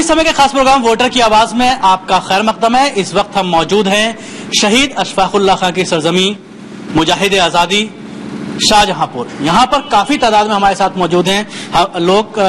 इस समय के खास प्रोग्राम वोटर की आवाज में आपका खैर मकदम है। इस वक्त हम मौजूद हैं शहीद अशफाकुल्लाह खां की सरजमी मुजाहिद आजादी शाहजहांपुर। यहाँ पर काफी तादाद में हमारे साथ मौजूद हैं लोग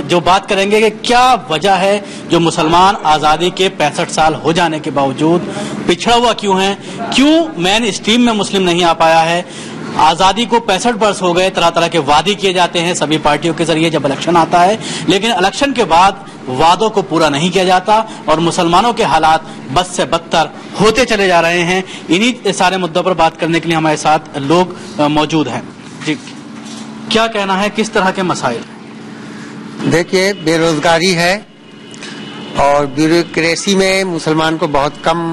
जो बात करेंगे कि क्या वजह है जो मुसलमान आजादी के 65 साल हो जाने के बावजूद पिछड़ा हुआ क्यों है, क्यों मेन स्ट्रीम में मुस्लिम नहीं आ पाया है। आजादी को 65 वर्ष हो गए, तरह तरह के वादे किए जाते हैं सभी पार्टियों के जरिए जब इलेक्शन आता है, लेकिन इलेक्शन के बाद वादों को पूरा नहीं किया जाता और मुसलमानों के हालात बद से बदतर होते चले जा रहे हैं। इन्हीं सारे मुद्दों पर बात करने के लिए हमारे साथ लोग मौजूद हैं। जी, क्या कहना है, किस तरह के मसाइल? देखिए, बेरोजगारी है और ब्यूरोक्रेसी में मुसलमान को बहुत कम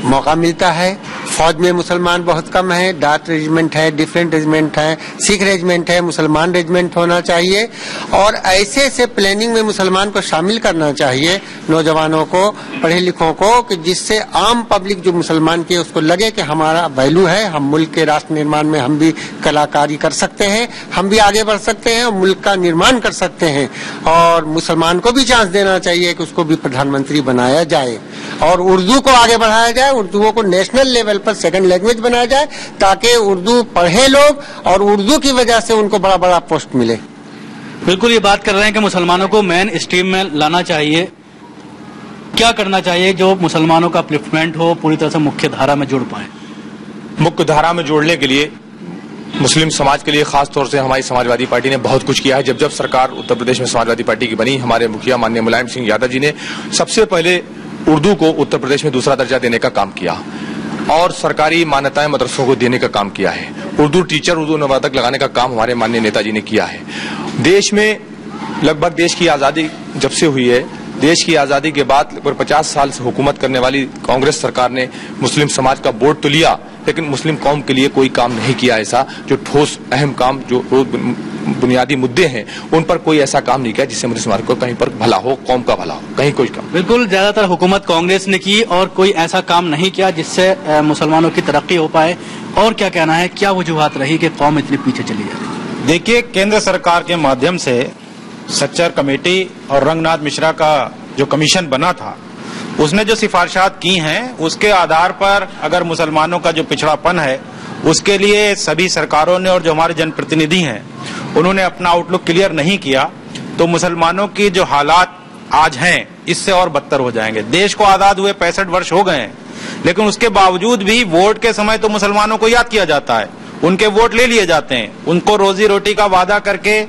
मौका मिलता है। फौज में मुसलमान बहुत कम है, डार्क रेजिमेंट है, डिफरेंट रेजिमेंट है, सिख रेजिमेंट है, मुसलमान रेजिमेंट होना चाहिए और ऐसे ऐसे प्लानिंग में मुसलमान को शामिल करना चाहिए, नौजवानों को, पढ़े लिखों को, कि जिससे आम पब्लिक जो मुसलमान की उसको लगे कि हमारा वैल्यू है, हम मुल्क के राष्ट्र निर्माण में हम भी कलाकारी कर सकते हैं, हम भी आगे बढ़ सकते हैं और मुल्क का निर्माण कर सकते हैं। और मुसलमान को भी चांस देना चाहिए कि उसको भी प्रधानमंत्री बनाया जाए और उर्दू को आगे बढ़ाया जाए, उर्दू को नेशनल लेवल पर सेकंड लैंग्वेज बनाया जाए ताकि उर्दू पढ़े लोग और उर्दू की वजह से उनको बड़ा बड़ा पोस्ट मिले। बिल्कुल ये बात कर रहे हैं कि मुसलमानों को मेन स्ट्रीम में लाना चाहिए। क्या करना चाहिए जो मुसलमानों का अपलिफ्टमेंट हो, पूरी तरह से मुख्य धारा में जुड़ पाए? मुख्य धारा में जोड़ने के लिए मुस्लिम समाज के लिए खास तौर से हमारी समाजवादी पार्टी ने बहुत कुछ किया है। जब सरकार उत्तर प्रदेश में समाजवादी पार्टी की बनी, हमारे मुखिया माननीय मुलायम सिंह यादव जी ने सबसे पहले उर्दू को उत्तर प्रदेश में दूसरा दर्जा देने का काम किया और सरकारी मान्यताएं मदरसों को देने का काम किया है। उर्दू टीचर, उर्दू अनुवादक लगाने का काम हमारे माननीय नेताजी ने किया है। देश में लगभग देश की आजादी जब से हुई है, देश की आजादी के बाद लगभग 50 साल से हुकूमत करने वाली कांग्रेस सरकार ने मुस्लिम समाज का वोट तो लिया, लेकिन मुस्लिम कौम के लिए कोई काम नहीं किया। ऐसा जो ठोस अहम काम, जो बुनियादी मुद्दे हैं, उन पर कोई ऐसा काम नहीं किया जिससे मुस्लिम समाज को कहीं पर भला हो, कौम का भला हो, कहीं कोई काम। बिल्कुल, ज्यादातर हुकूमत कांग्रेस ने की और कोई ऐसा काम नहीं किया जिससे मुसलमानों की तरक्की हो पाए। और क्या कहना है, क्या वजूहात रही कि कौम इतनी पीछे चली जाए? देखिए, केंद्र सरकार के माध्यम से सच्चर कमेटी और रंगनाथ मिश्रा का जो कमीशन बना था, उसने जो सिफारिशात की हैं, उसके आधार पर अगर मुसलमानों का जो पिछड़ापन है उसके लिए सभी सरकारों ने और जो हमारे जनप्रतिनिधि हैं उन्होंने अपना आउटलुक क्लियर नहीं किया तो मुसलमानों की जो हालात आज हैं इससे और बदतर हो जाएंगे। देश को आजाद हुए 65 वर्ष हो गए हैं, लेकिन उसके बावजूद भी वोट के समय तो मुसलमानों को याद किया जाता है, उनके वोट ले लिए जाते हैं, उनको रोजी रोटी का वादा करके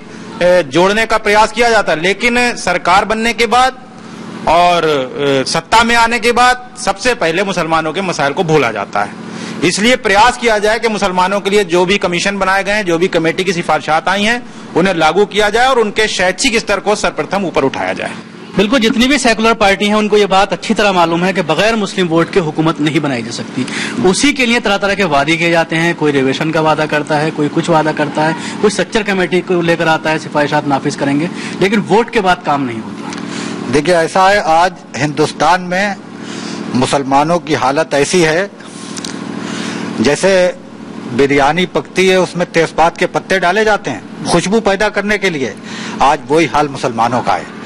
जोड़ने का प्रयास किया जाता है, लेकिन सरकार बनने के बाद और सत्ता में आने के बाद सबसे पहले मुसलमानों के मसाइल को भूला जाता है। इसलिए प्रयास किया जाए कि मुसलमानों के लिए जो भी कमीशन बनाए गए हैं, जो भी कमेटी की सिफारिशात आई हैं, उन्हें लागू किया जाए और उनके शैक्षिक स्तर को सर्वप्रथम ऊपर उठाया जाए। बिल्कुल, जितनी भी सेकुलर पार्टी हैं उनको ये बात अच्छी तरह मालूम है कि बगैर मुस्लिम वोट के हुकूमत नहीं बनाई जा सकती। उसी के लिए तरह तरह के वादे किए जाते हैं, कोई रिजर्वेशन का वादा करता है, कोई कुछ वादा करता है, कोई सच्चर कमेटी को लेकर आता है, सिफारिशात नाफिज करेंगे, लेकिन वोट के बाद काम नहीं होता। देखिए, ऐसा है, आज हिंदुस्तान में मुसलमानों की हालत ऐसी है जैसे बिरयानी पकती है, उसमें तेजपात के पत्ते डाले जाते हैं खुशबू पैदा करने के लिए। आज वही हाल मुसलमानों का है।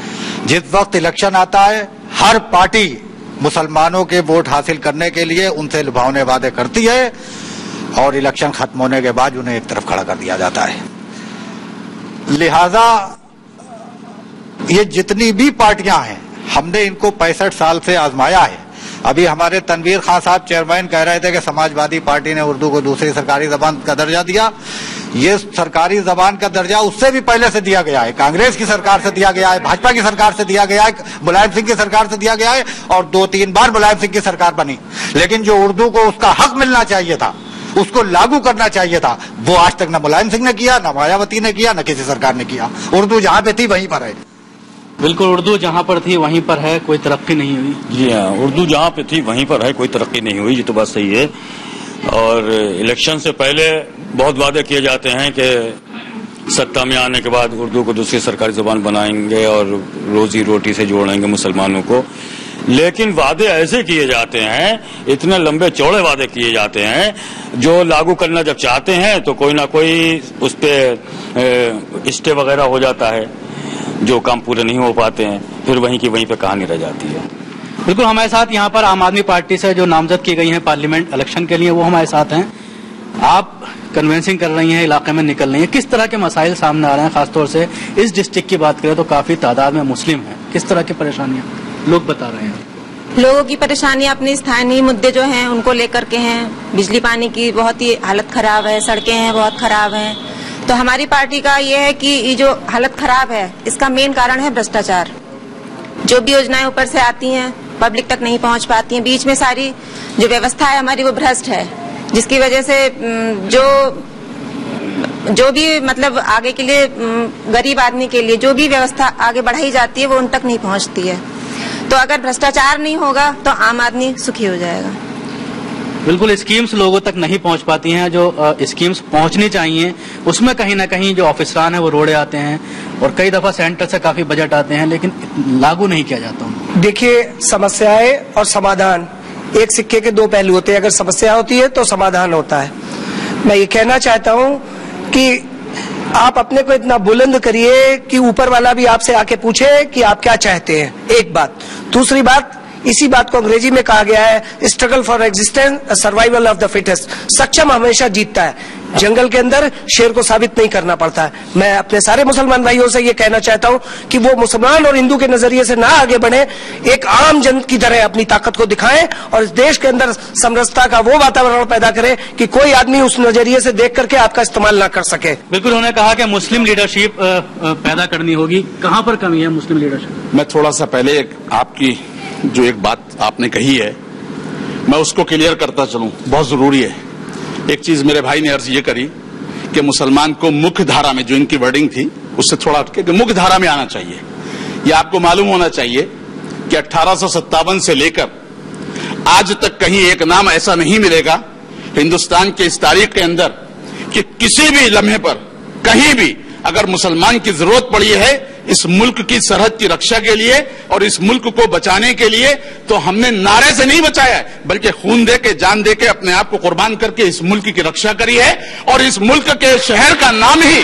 जिस वक्त इलेक्शन आता है, हर पार्टी मुसलमानों के वोट हासिल करने के लिए उनसे लुभावने वादे करती है और इलेक्शन खत्म होने के बाद उन्हें एक तरफ खड़ा कर दिया जाता है। लिहाजा ये जितनी भी पार्टियां हैं, हमने इनको 65 साल से आजमाया है। अभी हमारे तनवीर खान साहब चेयरमैन कह रहे थे कि समाजवादी पार्टी ने उर्दू को दूसरी सरकारी जबान का दर्जा दिया। ये सरकारी जबान का दर्जा उससे भी पहले से दिया गया है, कांग्रेस की सरकार से दिया गया है, भाजपा की सरकार से दिया गया है, मुलायम सिंह की सरकार से दिया गया है और 2-3 बार मुलायम सिंह की सरकार बनी। लेकिन जो उर्दू को उसका हक मिलना चाहिए था, उसको लागू करना चाहिए था, वो आज तक न मुलायम सिंह ने किया, न मायावती ने किया, न किसी सरकार ने किया। उर्दू जहां पे थी वहीं पर है। बिल्कुल, उर्दू जहां पर थी वहीं पर है, कोई तरक्की नहीं हुई। जी हाँ, उर्दू जहां पे थी वहीं पर है, कोई तरक्की नहीं हुई, ये तो बात सही है। और इलेक्शन से पहले बहुत वादे किए जाते हैं कि सत्ता में आने के बाद उर्दू को दूसरी सरकारी जबान बनाएंगे और रोजी रोटी से जोड़ेंगे मुसलमानों को, लेकिन वादे ऐसे किए जाते हैं, इतने लंबे चौड़े वादे किए जाते हैं, जो लागू करना जब चाहते हैं तो कोई ना कोई उस पर स्टे वगैरह हो जाता है। जो काम पूरे नहीं हो पाते हैं, फिर वहीं की वहीं पे कहानी रह जाती है। बिल्कुल, हमारे साथ यहाँ पर आम आदमी पार्टी से जो नामजद की गई हैं पार्लियामेंट इलेक्शन के लिए, वो हमारे साथ हैं। आप कन्वेंसिंग कर रही हैं, इलाके में निकल रही हैं, किस तरह के मसाइल सामने आ रहे हैं? खासतौर से इस डिस्ट्रिक्ट की बात करें तो काफी तादाद में मुस्लिम हैं, किस तरह की परेशानियां लोग बता रहे हैं? लोगों की परेशानियां अपने स्थानीय मुद्दे जो हैं उनको लेकर के हैं। बिजली पानी की बहुत ही हालत खराब है, सड़कें हैं बहुत खराब हैं। तो हमारी पार्टी का ये है कि ये जो हालत खराब है इसका मेन कारण है भ्रष्टाचार। जो भी योजनाएं ऊपर से आती हैं पब्लिक तक नहीं पहुंच पाती हैं, बीच में सारी जो व्यवस्था है हमारी वो भ्रष्ट है, जिसकी वजह से जो भी मतलब आगे के लिए गरीब आदमी के लिए जो भी व्यवस्था आगे बढ़ाई जाती है वो उन तक नहीं पहुंचती है। तो अगर भ्रष्टाचार नहीं होगा तो आम आदमी सुखी हो जाएगा। बिल्कुल, स्कीम्स लोगों तक नहीं पहुंच पाती हैं। जो स्कीम्स पहुंचनी चाहिए उसमें कहीं ना कहीं जो ऑफिसरान है वो रोड़े आते हैं और कई दफा सेंटर से काफी बजट आते हैं लेकिन लागू नहीं किया जाता। देखिए, समस्याएं और समाधान एक सिक्के के दो पहलू होते हैं। अगर समस्या होती है तो समाधान होता है। मैं ये कहना चाहता हूँ कि आप अपने को इतना बुलंद करिए कि ऊपर वाला भी आपसे आके पूछे कि आप क्या चाहते हैं, एक बात। दूसरी बात, इसी बात को अंग्रेजी में कहा गया है, struggle for existence, survival of the fittest. सक्षम हमेशा जीतता है। जंगल के अंदर शेर को साबित नहीं करना पड़ता है। मैं अपने सारे मुसलमान भाइयों से ये कहना चाहता हूँ कि वो मुसलमान और हिंदू के नजरिए से ना आगे बढ़े, एक आम जन की तरह अपनी ताकत को दिखाएं और इस देश के अंदर समरसता का वो वातावरण पैदा करें कि कोई आदमी उस नजरिए से देख करके आपका इस्तेमाल ना कर सके। बिल्कुल, उन्होंने कहा कि मुस्लिम लीडरशिप पैदा करनी होगी। कहाँ पर कमी है मुस्लिम लीडरशिप? मैं थोड़ा सा पहले आपकी जो एक बात आपने कही है मैं उसको क्लियर करता चलूं, बहुत जरूरी है। एक चीज मेरे भाई ने अर्ज ये करी कि मुसलमान को मुख्य धारा में, जो इनकी वर्डिंग थी उससे थोड़ा हटके, कि मुख्य धारा में आना चाहिए। ये आपको मालूम होना चाहिए कि 1857 से लेकर आज तक कहीं एक नाम ऐसा नहीं मिलेगा हिंदुस्तान के इस तारीख के अंदर कि किसी भी लम्हे पर कहीं भी अगर मुसलमान की जरूरत पड़ी है इस मुल्क की सरहद की रक्षा के लिए और इस मुल्क को बचाने के लिए, तो हमने नारे से नहीं बचाया है बल्कि खून दे के, जान दे के, अपने आप को कुर्बान करके इस मुल्क की रक्षा करी है। और इस मुल्क के शहर का नाम ही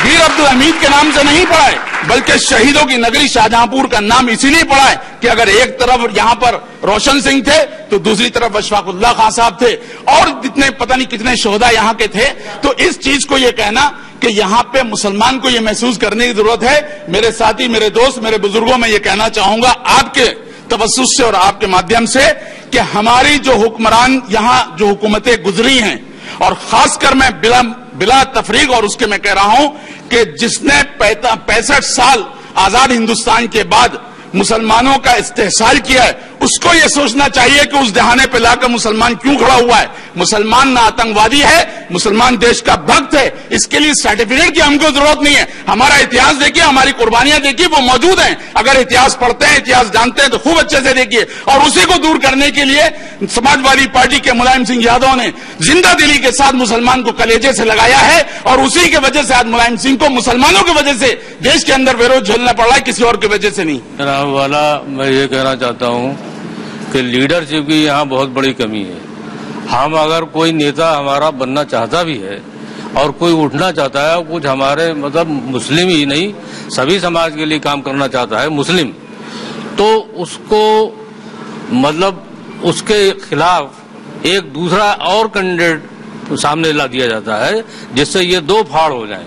वीर अब्दुल हमीद के नाम से नहीं पड़ा है बल्कि शहीदों की नगरी शाहजहांपुर का नाम इसीलिए पड़ा है कि अगर एक तरफ यहां पर रोशन सिंह थे तो दूसरी तरफ अशफाकुल्लाह खान साहब थे और जितने पता नहीं कितने शोहदा यहां के थे। तो इस चीज को ये कहना कि यहां पे मुसलमान को ये महसूस करने की जरूरत है, मेरे साथी, मेरे दोस्त, मेरे बुजुर्गों, में ये कहना चाहूंगा आपके तवज्जुह से और आपके माध्यम से कि हमारी जो हुक्मरान यहां जो हुकूमतें गुजरी हैं, और खासकर मैं बिला तफरीक और उसके मैं कह रहा हूं कि जिसने 65 साल आजाद हिंदुस्तान के बाद मुसलमानों का इस्तेहसाल किया है उसको ये सोचना चाहिए कि उस दहाने पे लाकर मुसलमान क्यों खड़ा हुआ है। मुसलमान ना आतंकवादी है, मुसलमान देश का भक्त है। इसके लिए सर्टिफिकेट की हमको जरूरत नहीं है। हमारा इतिहास देखिए, हमारी कुर्बानियां देखिए, वो मौजूद हैं। अगर इतिहास पढ़ते हैं, इतिहास जानते हैं तो खूब अच्छे से देखिए। और उसी को दूर करने के लिए समाजवादी पार्टी के मुलायम सिंह यादव ने जिंदा दिली के साथ मुसलमान को कलेजे से लगाया है और उसी की वजह से आज मुलायम सिंह को मुसलमानों की वजह से देश के अंदर विरोध झेलना पड़ रहा है, किसी और की वजह से नहीं। वाला मैं ये कहना चाहता हूँ कि लीडरशिप की यहाँ बहुत बड़ी कमी है। हम अगर कोई नेता हमारा बनना चाहता भी है और कोई उठना चाहता है, कुछ हमारे मतलब मुस्लिम ही नहीं सभी समाज के लिए काम करना चाहता है मुस्लिम, तो उसको मतलब उसके खिलाफ एक दूसरा और कैंडिडेट सामने ला दिया जाता है जिससे ये दो फाड़ हो जाएं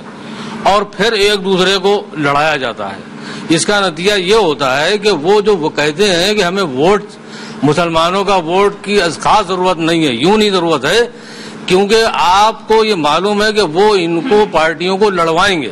और फिर एक दूसरे को लड़ाया जाता है। इसका नतीजा ये होता है कि वो कहते हैं कि हमें वोट, मुसलमानों का वोट की खास जरूरत नहीं है। यूं नहीं जरूरत है क्योंकि आपको ये मालूम है कि वो इनको पार्टियों को लड़वाएंगे,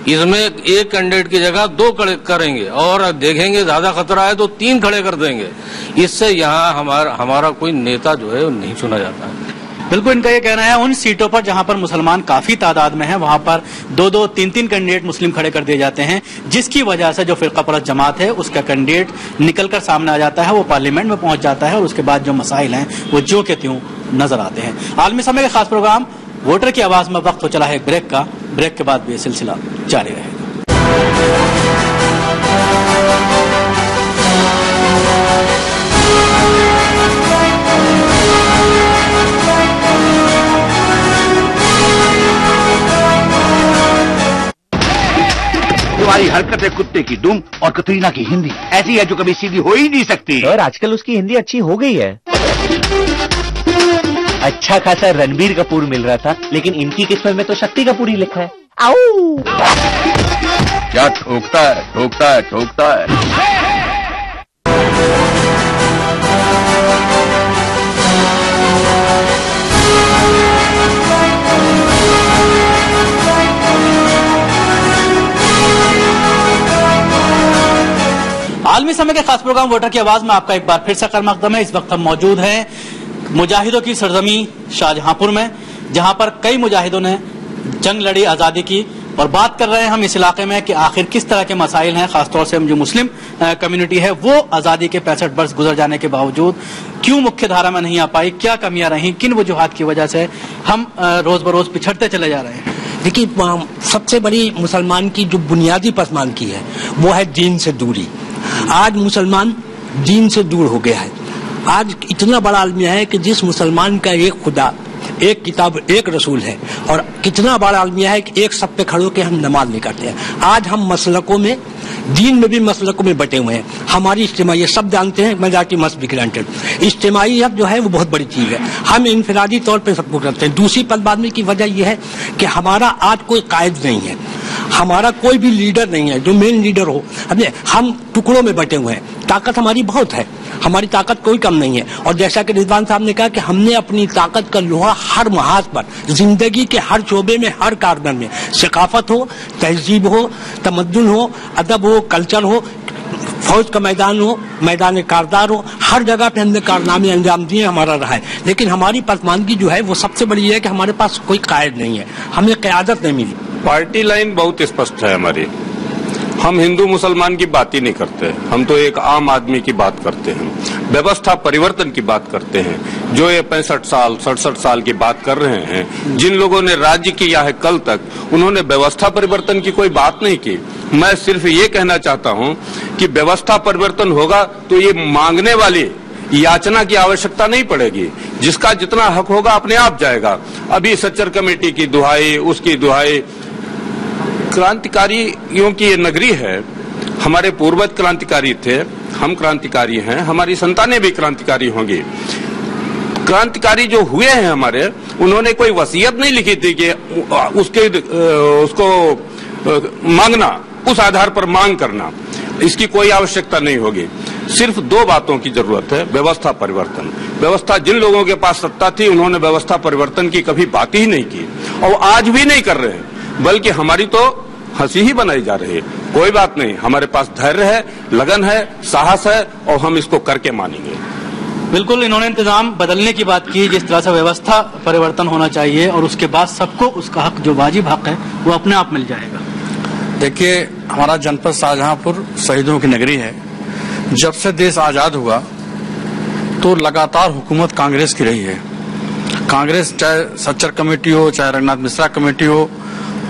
इसमें एक कैंडिडेट की जगह दो करेंगे और देखेंगे ज्यादा खतरा है तो 3 खड़े कर देंगे। इससे यहाँ हमारा कोई नेता जो है वो नहीं चुना जाता है। बिल्कुल, इनका ये कहना है उन सीटों पर जहां पर मुसलमान काफी तादाद में हैं वहां पर 2-2, 3-3 कैंडिडेट मुस्लिम खड़े कर दिए जाते हैं, जिसकी वजह से जो फिरका परस्त जमात है उसका कैंडिडेट निकलकर सामने आ जाता है, वो पार्लियामेंट में पहुंच जाता है और उसके बाद जो मसाइल हैं वो जो के त्यों नजर आते हैं। आलमी समय के खास प्रोग्राम वोटर की आवाज में वक्त हो चला है एक ब्रेक का। ब्रेक के बाद भी ये सिलसिला जारी रहेगा। तुम्हारी हरकतें कुत्ते की दुम और कतरीना की हिंदी ऐसी है जो कभी सीधी हो ही नहीं सकती। और आजकल उसकी हिंदी अच्छी हो गई है। अच्छा खासा रणबीर कपूर मिल रहा था, लेकिन इनकी किस्मत में तो शक्ति कपूर ही लिखा है। आओ! क्या ठोकता है, ठोकता है, ठोकता है। आलमी समय के खास प्रोग्राम वोटर की आवाज में आपका एक बार फिर से खैर मकदम है। इस वक्त हम मौजूद हैं मुजाहिदों की सरजमी शाहजहांपुर में, जहां पर कई मुजाहिदों ने जंग लड़ी आजादी की, और बात कर रहे हैं हम इस इलाके में कि आखिर किस तरह के मसाइल हैं, खासतौर से हम जो मुस्लिम कम्युनिटी है वो आजादी के 65 वर्ष गुजर जाने के बावजूद क्यों मुख्य धारा में नहीं आ पाई, क्या कमियां रही, किन वजूहात की वजह से हम रोज बरोज पिछड़ते चले जा रहे हैं। देखिए, सबसे बड़ी मुसलमान की जो बुनियादी पसमानगी है वो है दीन से दूरी। आज मुसलमान दीन से दूर हो गया है। आज इतना बड़ा आलमिया है कि जिस मुसलमान का एक खुदा, एक किताब, एक रसूल है, और कितना बड़ा आलमिया है कि एक सब पे खड़े होकर हम नमाज नहीं करते हैं। आज हम मसलकों में, दीन में भी मसलकों में बटे हुए हैं। हमारी इज्तिमाई, सब जानते हैं मेजॉरिटी मस्ट बी ग्रांटेड, इज्तिमाइयत जो है वो बहुत बड़ी चीज है। हम इनफरादी तौर पर सबको करते हैं। दूसरी पदबादमी की वजह यह है कि हमारा आज कोई कायद नहीं है, हमारा कोई भी लीडर नहीं है जो मेन लीडर हो। हम टुकड़ों में बटे हुए हैं। ताकत हमारी बहुत है, हमारी ताकत कोई कम नहीं है। और जैसा कि रिजवान साहब ने कहा कि हमने अपनी ताकत का लोहा हर महाज पर, जिंदगी के हर शोबे में, हर कारगर में, सकाफत हो, तहजीब हो, तमद्दुन हो, अदब हो, कल्चर हो, फौज का मैदान हो, मैदान कारदार हो, हर जगह पे हमने कारनामे अंजाम दिए, हमारा रहा है। लेकिन हमारी पसमानगी जो है वो सबसे बड़ी है कि हमारे पास कोई कायद नहीं है, हमें क़यादत नहीं मिली। पार्टी लाइन बहुत स्पष्ट है हमारी। हम हिंदू मुसलमान की बात ही नहीं करते, हम तो एक आम आदमी की बात करते हैं, व्यवस्था परिवर्तन की बात करते हैं। जो ये 65 साल 67 साल की बात कर रहे हैं, जिन लोगों ने राज्य किया है कल तक, उन्होंने व्यवस्था परिवर्तन की कोई बात नहीं की। मैं सिर्फ ये कहना चाहता हूं कि व्यवस्था परिवर्तन होगा तो ये मांगने वाली याचना की आवश्यकता नहीं पड़ेगी, जिसका जितना हक होगा अपने आप जाएगा। अभी सच्चर कमेटी की दुहाई, उसकी दुहाई, क्रांतिकारियों की ये नगरी है। हमारे पूर्वज क्रांतिकारी थे, हम क्रांतिकारी हैं, हमारी संतानें भी क्रांतिकारी होंगी। क्रांतिकारी जो हुए हैं हमारे, उन्होंने कोई वसीयत नहीं लिखी थी कि उसको मांगना, उस आधार पर मांग करना, इसकी कोई आवश्यकता नहीं होगी। सिर्फ दो बातों की जरूरत है, व्यवस्था परिवर्तन। व्यवस्था, जिन लोगों के पास सत्ता थी उन्होंने व्यवस्था परिवर्तन की कभी बात ही नहीं की, और आज भी नहीं कर रहे हैं, बल्कि हमारी तो हंसी ही बनाई जा रही है। कोई बात नहीं, हमारे पास धैर्य है, लगन है, साहस है, और हम इसको करके मानेंगे। बिल्कुल, इन्होंने इंतजाम बदलने की बात की, जिस तरह से व्यवस्था परिवर्तन होना चाहिए, और उसके बाद सबको उसका हक, जो वाजिब हक है, वो अपने आप मिल जाएगा। देखिए, हमारा जनपद शाहजहांपुर शहीदों की नगरी है। जब से देश आजाद हुआ तो लगातार हुकूमत कांग्रेस की रही है। कांग्रेस, चाहे सच्चर कमेटी हो, चाहे रंगनाथ मिश्रा कमेटी हो,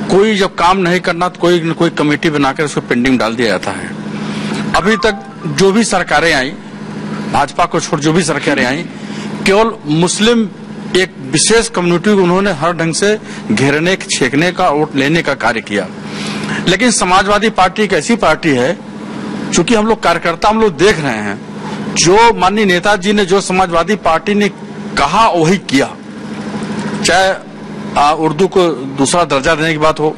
कोई जब काम नहीं करना तो कोई न कोई कमेटी बनाकर उसको पेंडिंग डाल दिया जाता है। अभी तक जो भी सरकारें आई, भाजपा को छोड़ जो भी सरकारें आई, केवल मुस्लिम एक विशेष कम्युनिटी को उन्होंने हर ढंग से घेरने, छेकने का, वोट लेने का कार्य किया। लेकिन समाजवादी पार्टी एक ऐसी पार्टी है, चूंकि हम लोग कार्यकर्ता हम लोग देख रहे हैं, जो माननीय नेताजी ने, जो समाजवादी पार्टी ने कहा वही किया। चाहे उर्दू को दूसरा दर्जा देने की बात हो,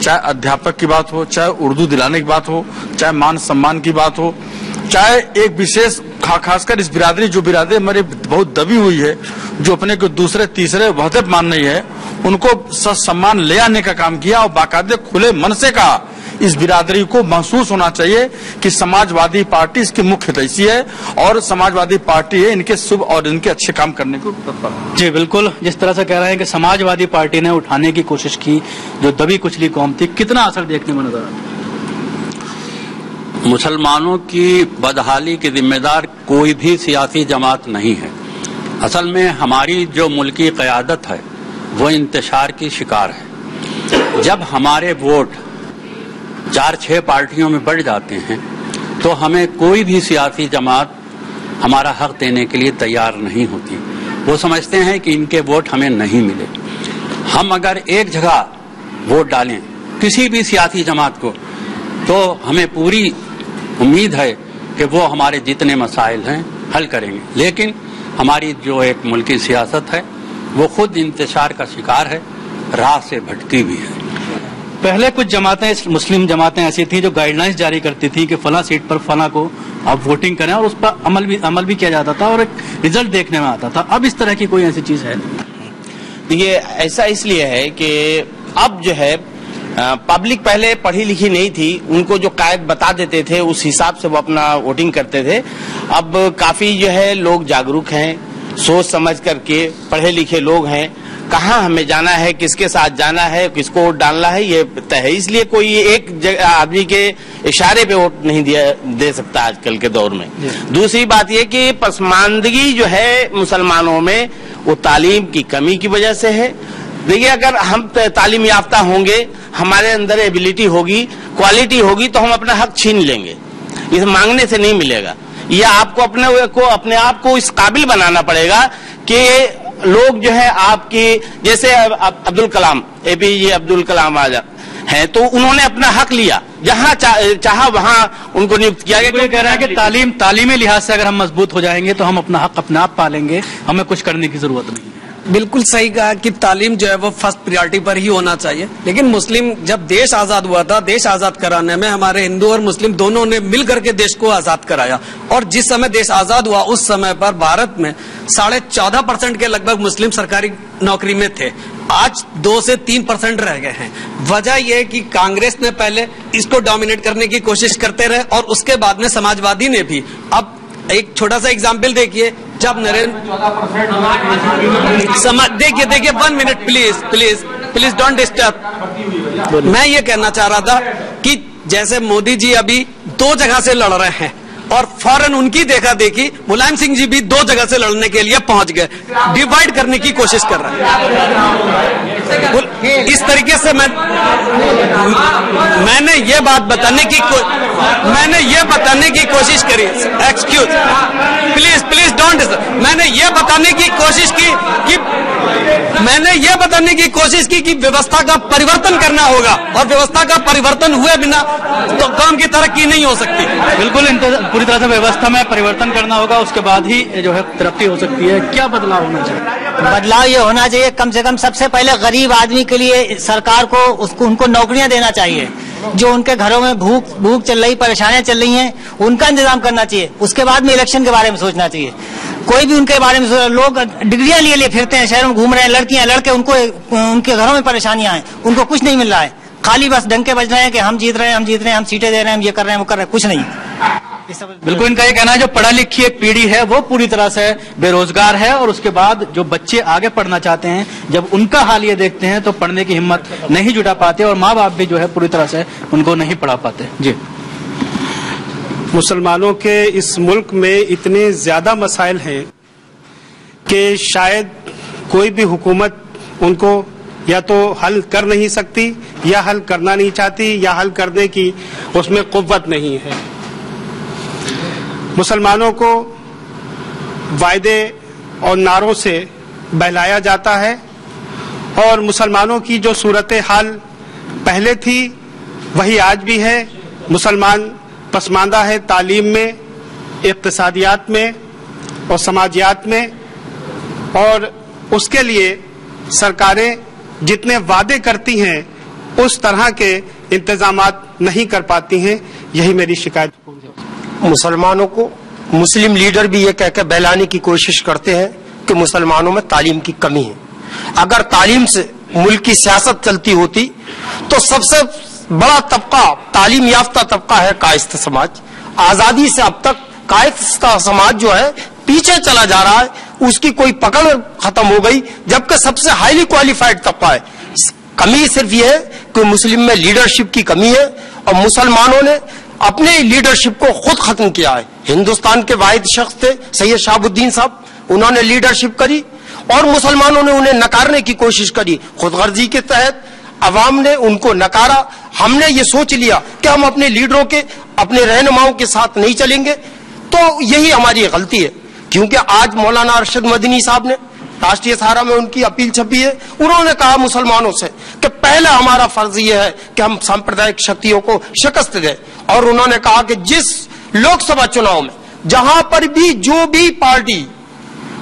चाहे अध्यापक की बात हो, चाहे उर्दू दिलाने की बात हो, चाहे मान सम्मान की बात हो, चाहे एक विशेष खासकर इस बिरादरी, जो बिरादरी हमारी बहुत दबी हुई है, जो अपने को दूसरे तीसरे वहदत मान रही है, उनको सम्मान ले आने का काम किया, और बाकायदे खुले मन से कहा इस बिरादरी को महसूस होना चाहिए कि समाजवादी पार्टी इसकी मुख्य हिस्सी है, और समाजवादी पार्टी है इनके शुभ और इनके अच्छे काम करने को तत्पर। जी बिल्कुल, जिस तरह से कह रहे हैं कि समाजवादी पार्टी ने उठाने की कोशिश की जो दबी कुचली कौम थी, कितना असर देखने में नजर आता? मुसलमानों की बदहाली की जिम्मेदार कोई भी सियासी जमात नहीं है। असल में हमारी जो मुल्की क़यादत है वो इंतशार की शिकार है। जब हमारे वोट 4-6 पार्टियों में बढ़ जाते हैं तो हमें कोई भी सियासी जमात हमारा हक देने के लिए तैयार नहीं होती। वो समझते हैं कि इनके वोट हमें नहीं मिले। हम अगर एक जगह वोट डालें किसी भी सियासी जमात को, तो हमें पूरी उम्मीद है कि वो हमारे जितने मसाइल हैं हल करेंगे। लेकिन हमारी जो एक मुल्की सियासत है वो खुद इंतशार का शिकार है, राह से भटकी भी है। पहले कुछ जमातें, मुस्लिम जमातें ऐसी थी जो गाइडलाइंस जारी करती थी कि फला सीट पर फला को आप वोटिंग करें, और उस पर अमल भी किया जाता था और एक रिजल्ट देखने में आता था। अब इस तरह की कोई ऐसी चीज है? देखिए, ऐसा इसलिए है कि अब जो है पब्लिक पहले पढ़ी लिखी नहीं थी, उनको जो कायद बता देते थे उस हिसाब से वो अपना वोटिंग करते थे। अब काफी जो है लोग जागरूक हैं, सोच समझ करके पढ़े लिखे लोग हैं, कहाँ हमें जाना है, किसके साथ जाना है, किसको वोट डालना है, ये तय है। इसलिए कोई एक आदमी के इशारे पे वोट नहीं दे सकता आजकल के दौर में। दूसरी बात ये कि पसमानदगी जो है मुसलमानों में वो तालीम की कमी की वजह से है। देखिए, अगर हम तालीम याफ्ता होंगे, हमारे अंदर एबिलिटी होगी, क्वालिटी होगी, तो हम अपना हक छीन लेंगे। इसे मांगने से नहीं मिलेगा। या आपको अपने आप को इस काबिल बनाना पड़ेगा कि लोग जो है आपकी, जैसे अब्दुल कलाम, APJ अब्दुल कलाम आजाद हैं, तो उन्होंने अपना हक लिया, जहां चाहा वहां उनको नियुक्त किया गया। कोई कह रहा है कि तालीमी लिहाज से अगर हम मजबूत हो जाएंगे तो हम अपना हक अपने आप पालेंगे, हमें कुछ करने की जरूरत नहीं है। बिल्कुल सही कहा कि तालीम जो है वो फर्स्ट प्रायोरिटी पर ही होना चाहिए। लेकिन मुस्लिम, जब देश आजाद हुआ था, देश आजाद कराने में हमारे हिंदू और मुस्लिम दोनों ने मिल करके देश को आजाद कराया। और जिस समय देश आजाद हुआ उस समय पर भारत में 14.5% के लगभग मुस्लिम सरकारी नौकरी में थे। आज 2 से 3% रह गए हैं। वजह यह है कि कांग्रेस ने पहले इसको डोमिनेट करने की कोशिश करते रहे और उसके बाद में समाजवादी ने भी। अब एक छोटा सा एग्जाम्पल देखिए, जब देखिए 1 मिनट प्लीज डोंट डिस्टर्ब। मैं ये कहना चाह रहा था कि जैसे मोदी जी अभी 2 जगह से लड़ रहे हैं और फौरन उनकी देखा देखी मुलायम सिंह जी भी 2 जगह से लड़ने के लिए पहुंच गए, डिवाइड करने की कोशिश कर रहे हैं। इस तरीके से मैंने ये बात बताने की कोशिश करी। Excuse, please don't. मैंने ये बताने की कोशिश की कि व्यवस्था का परिवर्तन करना होगा, और व्यवस्था का परिवर्तन हुए बिना तो काम की तरक्की नहीं हो सकती। बिल्कुल, पूरी तरह से व्यवस्था में परिवर्तन करना होगा, उसके बाद ही जो है तरक्की हो सकती है। क्या बदलाव होना चाहिए? बदलाव ये होना चाहिए, कम से कम सबसे पहले गरीब आदमी के लिए सरकार को उनको नौकरियां देना चाहिए। जो उनके घरों में भूख चल रही, परेशानियां चल रही हैं, उनका इंतजाम करना चाहिए। उसके बाद में इलेक्शन के बारे में सोचना चाहिए। कोई भी उनके बारे में लोग डिग्रियां लिए फिरते हैं, शहरों में घूम रहे हैं, लड़कियां लड़के, उनको उनके घरों में परेशानियां हैं, उनको कुछ नहीं मिल रहा है। खाली बस डंके बज रहे हैं कि हम जीत रहे हैं, हम सीटें दे रहे हैं, हम ये कर रहे हैं, वो कर रहे हैं, कुछ नहीं। बिल्कुल, इनका ये कहना है जो पढ़ा लिखी एक पीढ़ी है वो पूरी तरह से बेरोजगार है, और उसके बाद जो बच्चे आगे पढ़ना चाहते हैं, जब उनका हाल ये देखते हैं तो पढ़ने की हिम्मत नहीं जुटा पाते, और माँ बाप भी जो है पूरी तरह से उनको नहीं पढ़ा पाते। जी, मुसलमानों के इस मुल्क में इतने ज्यादा मसाइल हैं कि शायद कोई भी हुकूमत उनको या तो हल कर नहीं सकती, या हल करना नहीं चाहती, या हल करने की उसमें कुव्वत नहीं है। मुसलमानों को वायदे और नारों से बहलाया जाता है, और मुसलमानों की जो सूरत हाल पहले थी वही आज भी है। मुसलमान पसमानदा है तालीम में, इक्तिसादियात में और समाजियात में, और उसके लिए सरकारें जितने वादे करती हैं उस तरह के इंतजामात नहीं कर पाती हैं। यही मेरी शिकायत। मुसलमानों को मुस्लिम लीडर भी ये कहकर बहलाने की कोशिश करते हैं कि मुसलमानों में तालीम की कमी है। अगर तालीम से मुल्क की सियासत चलती होती तो सबसे बड़ा तबका तालीम याफ्ता तबका है कायस्थ समाज। आजादी से अब तक कायस्थ समाज जो है पीछे चला जा रहा है, उसकी कोई पकड़ खत्म हो गई, जबकि सबसे हाईली क्वालिफाइड तबका है। कमी सिर्फ ये है कि मुस्लिम में लीडरशिप की कमी है, और मुसलमानों ने अपने लीडरशिप को खुद खत्म किया है। हिंदुस्तान के वाहिद शख्स थे सैयद शहाबुद्दीन साहब, उन्होंने लीडरशिप करी और मुसलमानों ने उन्हें नकारने की कोशिश करी। खुदगर्जी के तहत अवाम ने उनको नकारा। हमने ये सोच लिया कि हम अपने लीडरों के, अपने रहनुमाओं के साथ नहीं चलेंगे, तो यही हमारी गलती है। क्योंकि आज मौलाना अरशद मदनी साहब ने राष्ट्रीय सहारा में उनकी अपील छपी है, उन्होंने कहा मुसलमानों से कि पहला हमारा फर्ज ये है कि हम सांप्रदायिक शक्तियों को शिकस्त दें। और उन्होंने कहा कि जिस लोकसभा चुनाव में जहां पर भी जो भी पार्टी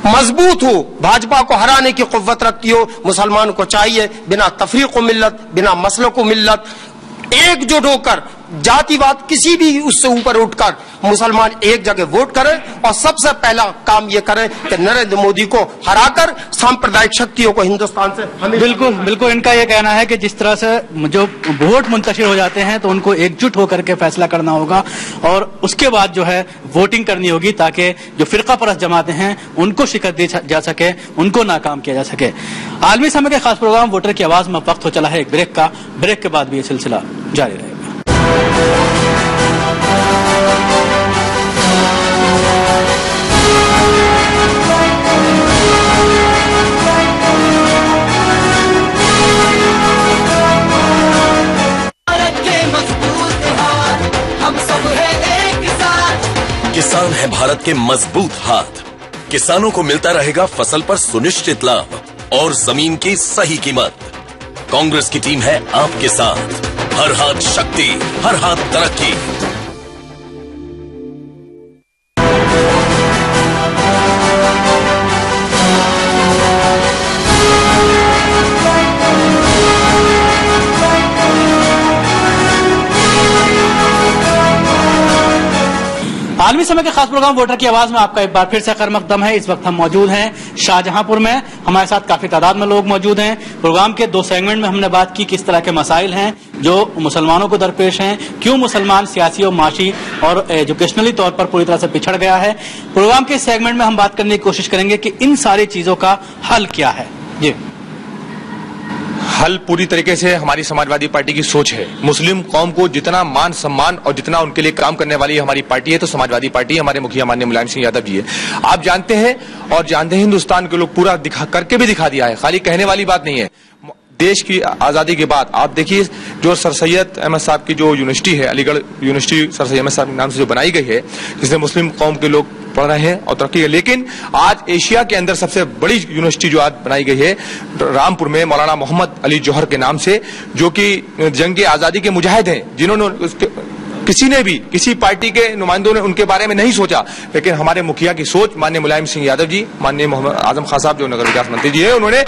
मजबूत हो, भाजपा को हराने की कुव्वत रखती हो, मुसलमान को चाहिए बिना तफरीक व मिल्लत, बिना मसलक व मिल्लत, एकजुट होकर जातिवाद किसी भी उससे ऊपर उठकर मुसलमान एक जगह वोट करें और सबसे पहला काम ये करें कि नरेंद्र मोदी को हराकर सांप्रदायिक शक्तियों को हिंदुस्तान से बिल्कुल बिल्कुल इनका ये कहना है कि जिस तरह से जो वोट मुंतशिर हो जाते हैं तो उनको एकजुट होकर के फैसला करना होगा और उसके बाद जो है वोटिंग करनी होगी ताकि जो फिरका परस्त जमातें हैं उनको शिकस्त दी जा सके, उनको नाकाम किया जा सके। आलमी समय के खास प्रोग्राम वोटर की आवाज में वक्त हो चला है एक ब्रेक का। ब्रेक के बाद भी ये सिलसिला जारी रहेगा। किसान है भारत के मजबूत हाथ। किसानों को मिलता रहेगा फसल पर सुनिश्चित लाभ और जमीन की सही कीमत। कांग्रेस की टीम है आपके साथ। हर हाथ शक्ति, हर हाथ तरक्की। आलमी समय के खास प्रोग्राम वोटर की आवाज में आपका एक बार फिर से खैर मकदम है। इस वक्त हम मौजूद हैं शाहजहांपुर में। हमारे साथ काफी तादाद में लोग मौजूद हैं। प्रोग्राम के 2 सेगमेंट में हमने बात की किस तरह के मसाइल हैं जो मुसलमानों को दरपेश हैं, क्यों मुसलमान सियासी और माशी और एजुकेशनली तौर पर पूरी तरह से पिछड़ गया है। प्रोग्राम के सेगमेंट में हम बात करने की कोशिश करेंगे कि इन सारी चीजों का हल क्या है। जी, हल पूरी तरीके से हमारी समाजवादी पार्टी की सोच है। मुस्लिम कौम को जितना मान सम्मान और जितना उनके लिए काम करने वाली हमारी पार्टी है तो समाजवादी पार्टी हमारे मुखिया माननीय मुलायम सिंह यादव जी है। आप जानते हैं और जानते हैं हिंदुस्तान के लोग पूरा दिखा करके भी दिखा दिया है, खाली कहने वाली बात नहीं है। देश की आजादी के बाद आप देखिए जो सर सैयद अहमद साहब की जो यूनिवर्सिटी है, अलीगढ़ यूनिवर्सिटी सर सैयद अहमद साहब के नाम से जो बनाई गई है, जिसमें मुस्लिम कौम के लोग पढ़ रहे हैं और तरक्की है। लेकिन आज एशिया के अंदर सबसे बड़ी यूनिवर्सिटी जो आज बनाई गई है रामपुर में मौलाना मोहम्मद अली जौहर के नाम से, जो कि जंग आजादी के मुजाहिद हैं, जिन्होंने किसी ने भी किसी पार्टी के नुमाइंदों ने उनके बारे में नहीं सोचा, लेकिन हमारे मुखिया की सोच माननीय मुलायम सिंह यादव जी, माननीय मोहम्मद आजम खान साहब जो नगर विकास मंत्री जी है, उन्होंने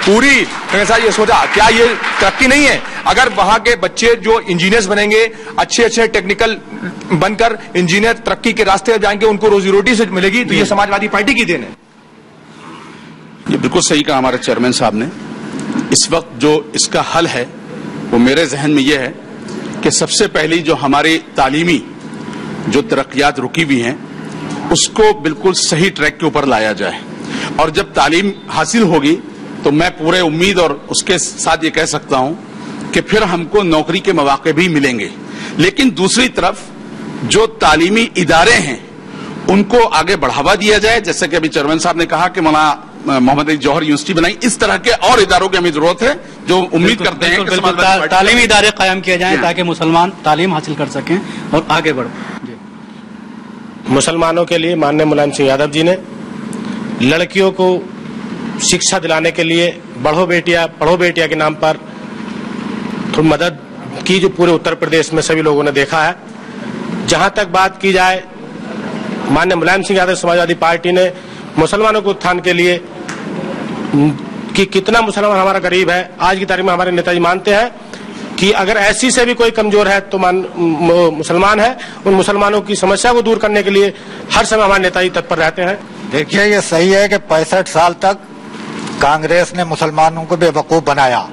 पूरी ये सोचा क्या ये तरक्की नहीं है। अगर वहां के बच्चे जो इंजीनियर्स बनेंगे, अच्छे अच्छे टेक्निकल बनकर इंजीनियर तरक्की के रास्ते जाएंगे, उनको रोजी रोटी से मिलेगी, तो ये समाजवादी पार्टी की देन है। ये बिल्कुल सही कहा हमारे चेयरमैन साहब ने। इस वक्त जो इसका हल है वो मेरे जहन में ये है कि सबसे पहली जो हमारी तालीमी जो तरक्कियात रुकी हुई हैं उसको बिल्कुल सही ट्रैक के ऊपर लाया जाए। और जब तालीम हासिल होगी तो मैं पूरे उम्मीद और उसके साथ ये कह सकता हूं कि फिर हमको नौकरी के मौके भी मिलेंगे। लेकिन दूसरी तरफ जो तालीमी इदारे हैं उनको आगे बढ़ावा दिया जाए, जैसे कि अभी चेयरमैन साहब ने कहा कि मौलाना मोहम्मद अली जौहर यूनिवर्सिटी बनाई, इस तरह के और इदारों की हमें जरूरत है जो उम्मीद करते हैं कि तालीमी इदारे कायम किए जाएं ताकि मुसलमान तालीम हासिल कर सकें और आगे बढ़। मुसलमानों के लिए माननीय मुलायम सिंह यादव जी ने लड़कियों को शिक्षा दिलाने के लिए पढ़ो बेटिया के नाम पर थोड़ी मदद की, जो पूरे उत्तर प्रदेश में सभी लोगों ने देखा है। जहां तक बात की जाए, माननीय मुलायम सिंह यादव समाजवादी पार्टी ने मुसलमानों के उत्थान के लिए कि कितना मुसलमान हमारा गरीब है, आज की तारीख में हमारे नेताजी मानते हैं कि अगर ऐसी से भी कोई कमजोर है तो मुसलमान है। उन मुसलमानों की समस्या को दूर करने के लिए हर समय हमारे नेताजी तत्पर रहते हैं। देखिए, ये सही है कि 65 साल तक कांग्रेस ने मुसलमानों को बेवकूफ बनाया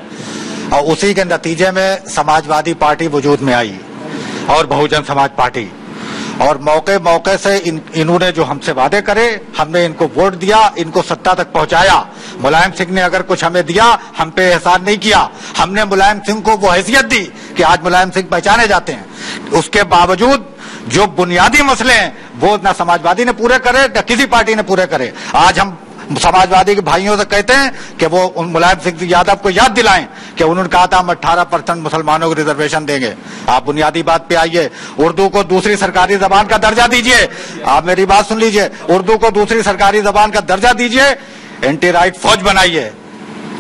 और उसी के नतीजे में समाजवादी पार्टी वजूद में आई और बहुजन समाज पार्टी। और मौके मौके से इन्होंने जो हमसे वादे करे, हमने इनको वोट दिया, इनको सत्ता तक पहुंचाया। मुलायम सिंह ने अगर कुछ हमें दिया, हम पे एहसान नहीं किया। हमने मुलायम सिंह को वो हैसियत दी कि आज मुलायम सिंह पहचाने जाते हैं। उसके बावजूद जो बुनियादी मसले हैं वो न समाजवादी ने पूरे करे न किसी पार्टी ने पूरे करे। आज हम समाजवादी के भाइयों से कहते हैं कि वो उन मुलायम सिंह यादव को याद दिलाएं कि उन्होंने कहा था हम 18% मुसलमानों को रिजर्वेशन देंगे। आप बुनियादी बात पे आइए, उर्दू को दूसरी सरकारी जबान का दर्जा दीजिए। आप मेरी बात सुन लीजिए, उर्दू को दूसरी सरकारी जबान का दर्जा दीजिए, एंटी राइट फौज बनाइए,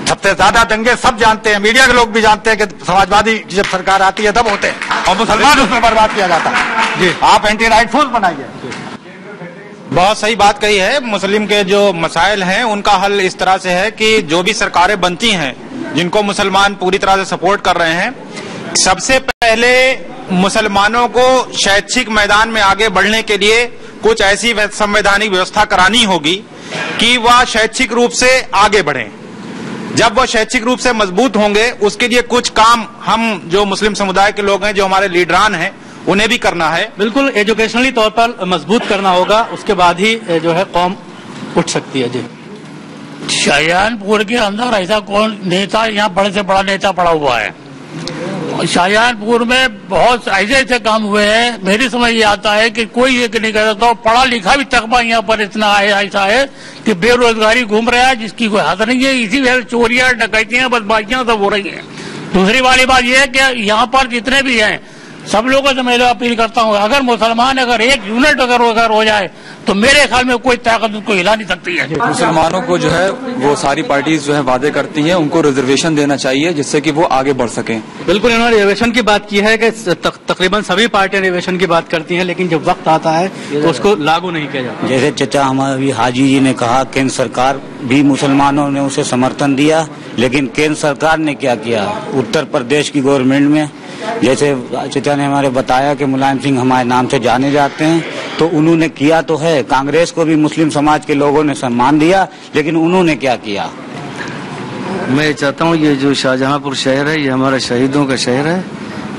सबसे ज्यादा दंगे सब जानते हैं, मीडिया के लोग भी जानते हैं कि समाजवादी की जब सरकार आती है तब होते हैं और मुसलमान उसमें बर्बाद किया जाता है। जी आप एंटी राइट फोर्स बनाइए। बहुत सही बात कही है। मुस्लिम के जो मसाइल हैं उनका हल इस तरह से है कि जो भी सरकारें बनती हैं जिनको मुसलमान पूरी तरह से सपोर्ट कर रहे हैं, सबसे पहले मुसलमानों को शैक्षिक मैदान में आगे बढ़ने के लिए कुछ ऐसी संवैधानिक व्यवस्था करानी होगी कि वह शैक्षिक रूप से आगे बढ़ें। जब वह शैक्षिक रूप से मजबूत होंगे उसके लिए कुछ काम हम जो मुस्लिम समुदाय के लोग हैं, जो हमारे लीडरान हैं, उन्हें भी करना है। बिल्कुल एजुकेशनली तौर पर मजबूत करना होगा, उसके बाद ही जो है कौम उठ सकती है। जी शाहजहानपुर के अंदर ऐसा कौन नेता, यहाँ बड़े से बड़ा नेता पड़ा हुआ है। शाहजहानपुर में बहुत ऐसे ऐसे काम हुए हैं, मेरी समझ ये आता है कि कोई ये नहीं कर सकता। पढ़ा लिखा भी तकबा यहाँ पर इतना है, ऐसा है कि बेरोजगारी घूम रहा है जिसकी कोई हद नहीं है। इसी वजह से चोरियां, डकैतियां, बदमाशियां सब हो रही हैं। दूसरी वाली बात यह है कि यहाँ पर जितने भी हैं सब लोगों से मैं अपील करता हूँ, अगर मुसलमान अगर एक यूनिट अगर हो जाए तो मेरे ख्याल में कोई ताकत उसको हिला नहीं सकती है। मुसलमानों को जो है वो सारी पार्टीज जो है वादे करती हैं, उनको रिजर्वेशन देना चाहिए जिससे कि वो आगे बढ़ सकें। बिल्कुल इन्होंने रिजर्वेशन की बात की है कि तकरीबन सभी पार्टियां रिजर्वेशन की बात करती हैं, लेकिन जब वक्त आता है तो उसको लागू नहीं किया जाता। जैसे चचा हमारे हाजी जी ने कहा, केंद्र सरकार भी मुसलमानों ने उसे समर्थन दिया, लेकिन केंद्र सरकार ने क्या किया उत्तर प्रदेश की गवर्नमेंट में, जैसे चचा ने हमारे बताया कि मुलायम सिंह हमारे नाम से जाने जाते हैं, तो उन्होंने किया तो है। कांग्रेस को भी मुस्लिम समाज के लोगों ने सम्मान दिया, लेकिन उन्होंने क्या किया। मैं चाहता हूँ ये जो शाहजहांपुर शहर है ये हमारा शहीदों का शहर है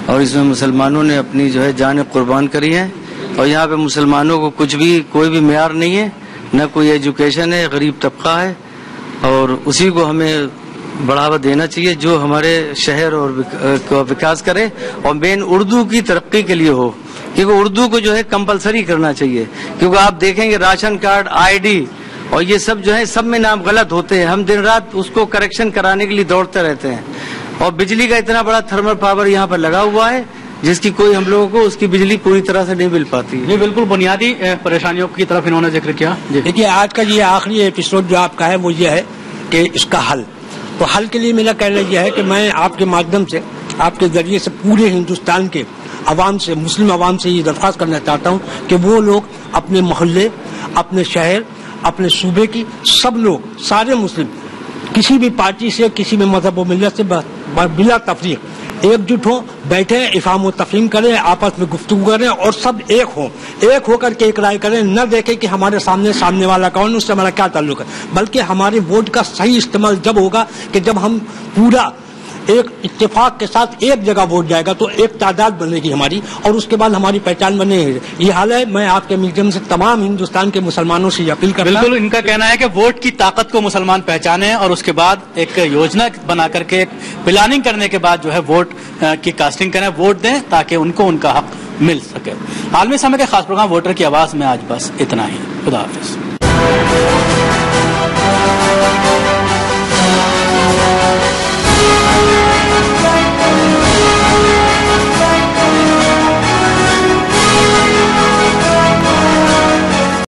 और इसमें मुसलमानों ने अपनी जो है जान कुर्बान करी है और यहाँ पे मुसलमानों को कुछ भी कोई भी मेयार नहीं है, न कोई एजुकेशन है, गरीब तबका है और उसी को हमें बढ़ावा देना चाहिए जो हमारे शहर और को विकास करे और मेन उर्दू की तरक्की के लिए हो, क्योंकि उर्दू को जो है कंपलसरी करना चाहिए। क्योंकि आप देखेंगे राशन कार्ड, आईडी और ये सब जो है सब में नाम गलत होते हैं, हम दिन रात उसको करेक्शन कराने के लिए दौड़ते रहते हैं और बिजली का इतना बड़ा थर्मल पावर यहाँ पर लगा हुआ है जिसकी कोई हम लोगों को उसकी बिजली पूरी तरह से नहीं मिल पाती है। ये बिल्कुल बुनियादी परेशानियों की तरफ इन्होंने जिक्र किया। देखिए आज का ये आखिरी एपिसोड जो आपका है वो ये है कि इसका हल, तो हल के लिए मेरा कहना यह है कि मैं आपके माध्यम से, आपके जरिए से पूरे हिंदुस्तान के अवाम से, मुस्लिम अवाम से ये दरख्वास्त करना चाहता हूँ कि वो लोग अपने मोहल्ले, अपने शहर, अपने सूबे की सब लोग, सारे मुस्लिम किसी भी पार्टी से, किसी भी मजहब व मिल्लत से बिला तफरीक एकजुट हो, बैठे, इफ़ाम व तफहीम करें, आपस में गुफ्तगू करें और सब एक होकर के एक राय करें। न देखें कि हमारे सामने वाला कौन, उससे हमारा क्या ताल्लुक है, बल्कि हमारे वोट का सही इस्तेमाल जब होगा कि जब हम पूरा एक इत्तेफाक के साथ एक जगह वोट जाएगा तो एक तादाद बनेगी हमारी और उसके बाद हमारी पहचान बनेगी। ये हाल है। मैं आपके मीडियम से तमाम हिंदुस्तान के मुसलमानों से अपील करता हूं। बिल्कुल इनका कहना है कि वोट की ताकत को मुसलमान पहचाने और उसके बाद एक योजना बना करके एक प्लानिंग करने के बाद जो है वोट की कास्टिंग करें, वोट दें ताकि उनको उनका हक मिल सके। आलमी समय के खास प्रोग्राम वोटर की आवाज में आज बस इतना ही। खुदा हाफिज।